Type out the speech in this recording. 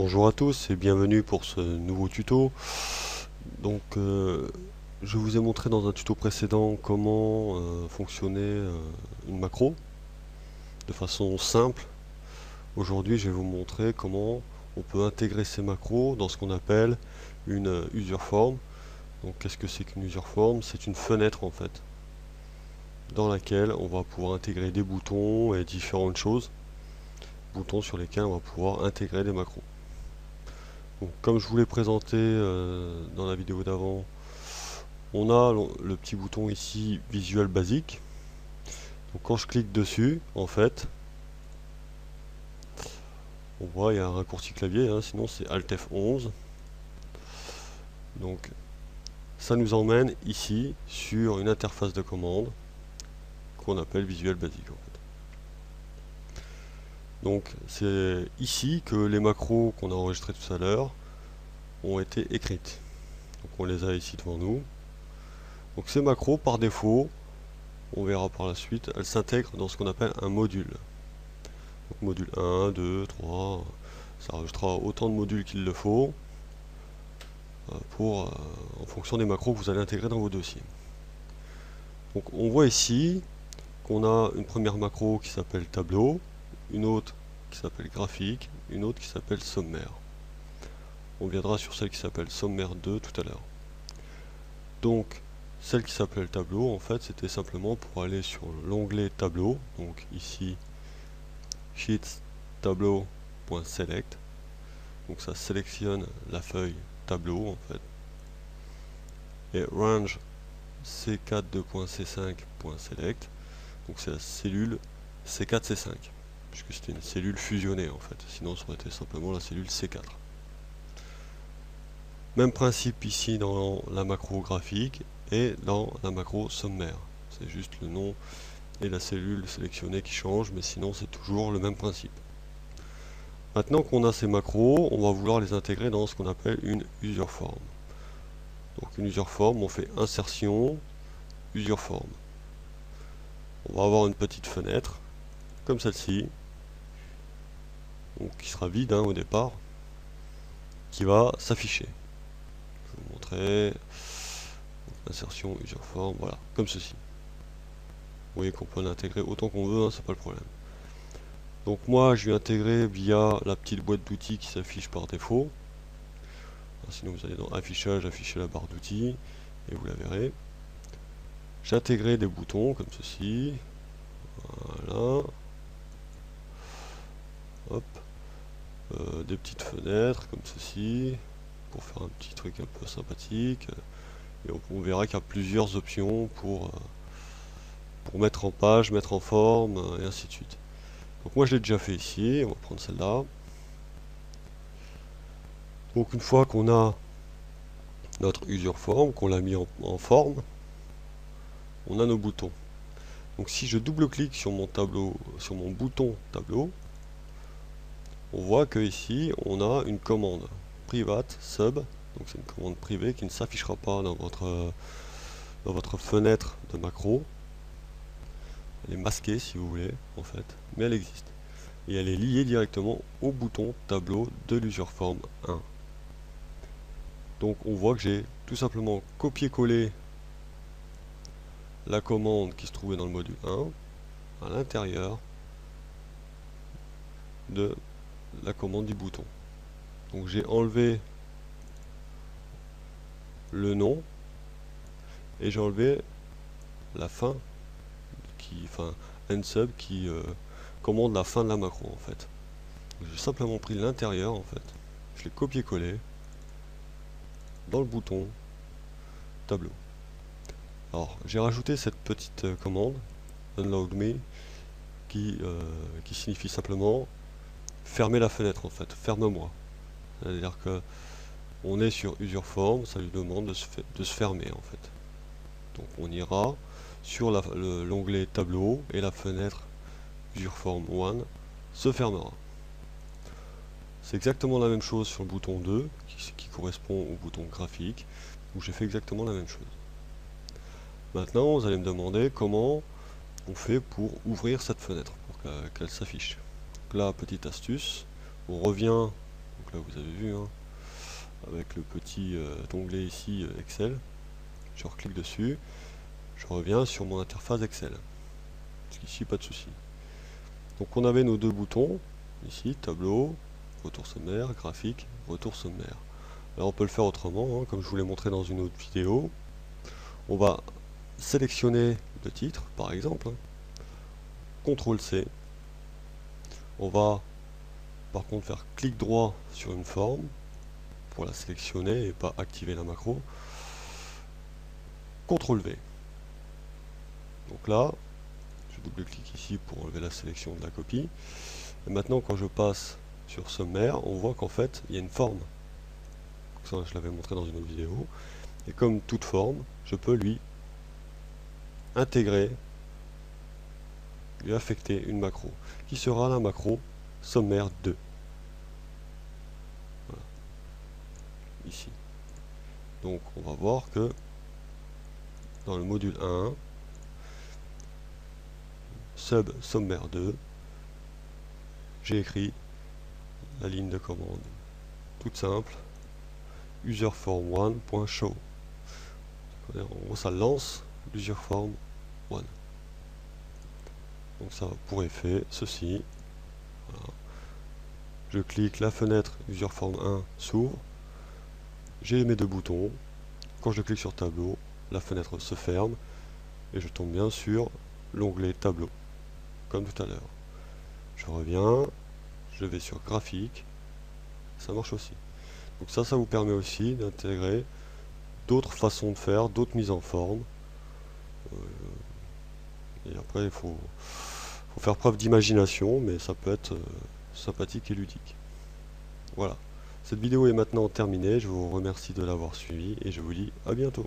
Bonjour à tous et bienvenue pour ce nouveau tuto. Donc je vous ai montré dans un tuto précédent comment fonctionnait une macro de façon simple. Aujourd'hui je vais vous montrer comment on peut intégrer ces macros dans ce qu'on appelle une user form. Donc qu'est-ce que c'est qu'une user form? C'est une fenêtre en fait dans laquelle on va pouvoir intégrer des boutons et différentes choses. Boutons sur lesquels on va pouvoir intégrer des macros. Donc, comme je vous l'ai présenté dans la vidéo d'avant, on a le petit bouton ici Visual Basic. Donc quand je clique dessus, en fait, on voit il y a un raccourci clavier, hein, sinon c'est Alt F11. Donc ça nous emmène ici sur une interface de commande qu'on appelle Visual Basic en fait. Donc c'est ici que les macros qu'on a enregistrés tout à l'heure ont été écrites. Donc on les a ici devant nous. Donc ces macros par défaut, on verra par la suite, elles s'intègrent dans ce qu'on appelle un module. Donc module 1, 2, 3, ça rajoutera autant de modules qu'il le faut en fonction des macros que vous allez intégrer dans vos dossiers. Donc on voit ici qu'on a une première macro qui s'appelle tableau, une autre qui s'appelle graphique, une autre qui s'appelle sommaire. On viendra sur celle qui s'appelle sommaire 2 tout à l'heure. Donc celle qui s'appelle tableau, en fait, c'était simplement pour aller sur l'onglet tableau, donc ici Sheets tableau.select. Donc ça sélectionne la feuille tableau en fait. Et range c4.c5.select. Donc c'est la cellule C4-C5. Puisque c'était une cellule fusionnée en fait. Sinon ça aurait été simplement la cellule C4. Même principe ici dans la macro graphique et dans la macro sommaire. C'est juste le nom et la cellule sélectionnée qui change, mais sinon c'est toujours le même principe. Maintenant qu'on a ces macros, on va vouloir les intégrer dans ce qu'on appelle une user form. Donc une user form, on fait insertion, user form. On va avoir une petite fenêtre, comme celle-ci, qui sera vide au départ, qui va s'afficher. Je vais vous montrer. Insertion, user form, voilà, comme ceci. Vous voyez qu'on peut l'intégrer autant qu'on veut, c'est pas le problème. Donc moi je vais intégrer via la petite boîte d'outils qui s'affiche par défaut. Sinon vous allez dans affichage, afficher la barre d'outils et vous la verrez. J'ai intégré des boutons comme ceci. Voilà. Hop. Des petites fenêtres comme ceci pour faire un petit truc un peu sympathique. Et on verra qu'il y a plusieurs options pour mettre en page, mettre en forme et ainsi de suite. Donc moi je l'ai déjà fait ici, on va prendre celle-là. Donc une fois qu'on a notre user form, qu'on l'a mis en forme, on a nos boutons. Donc si je double-clique sur mon tableau, sur mon bouton tableau, on voit que ici on a une commande private sub, donc c'est une commande privée qui ne s'affichera pas dans votre fenêtre de macro. Elle est masquée si vous voulez en fait, mais elle existe. Et elle est liée directement au bouton tableau de l'userform 1. Donc on voit que j'ai tout simplement copié-collé la commande qui se trouvait dans le module 1 à l'intérieur de la commande du bouton. Donc j'ai enlevé le nom et j'ai enlevé la fin endsub qui commande la fin de la macro en fait. J'ai simplement pris l'intérieur en fait, je l'ai copié-collé dans le bouton tableau. Alors j'ai rajouté cette petite commande unload me qui signifie simplement fermer la fenêtre en fait, ferme-moi. C'est-à-dire que on est sur user form, ça lui demande de se fermer en fait. Donc on ira sur l'onglet tableau et la fenêtre userform 1 se fermera. C'est exactement la même chose sur le bouton 2 qui correspond au bouton graphique où j'ai fait exactement la même chose. Maintenant vous allez me demander comment on fait pour ouvrir cette fenêtre pour qu'elle s'affiche. Là, petite astuce, on revient, donc Donc là vous avez vu, hein, avec le petit onglet ici Excel, je reclique dessus, je reviens sur mon interface Excel. Ici pas de souci. Donc on avait nos deux boutons, ici tableau, retour sommaire, graphique, retour sommaire. Là on peut le faire autrement, hein, comme je vous l'ai montré dans une autre vidéo. On va sélectionner le titre par exemple, hein. CTRL C. On va par contre faire clic droit sur une forme pour la sélectionner et pas activer la macro. CTRL V. Donc là, je double-clique ici pour enlever la sélection de la copie. Et maintenant quand je passe sur sommaire, on voit qu'en fait il y a une forme. Ça je l'avais montré dans une autre vidéo. Et comme toute forme, je peux lui intégrer, lui affecter une macro, qui sera la macro sommaire 2. Voilà. Ici. Donc on va voir que dans le module 1, sub sommaire 2, j'ai écrit la ligne de commande toute simple, userform1.show. En gros ça lance l'userform 1. Donc ça a pour effet ceci. Voilà. Je clique, la fenêtre userform 1 s'ouvre. J'ai mes deux boutons. Quand je clique sur tableau, la fenêtre se ferme et je tombe bien sur l'onglet tableau, comme tout à l'heure. Je reviens, je vais sur graphique, ça marche aussi. Donc ça vous permet aussi d'intégrer d'autres façons de faire, d'autres mises en forme. Et après, il faut faire preuve d'imagination, mais ça peut être sympathique et ludique. Voilà. Cette vidéo est maintenant terminée, je vous remercie de l'avoir suivi et je vous dis à bientôt.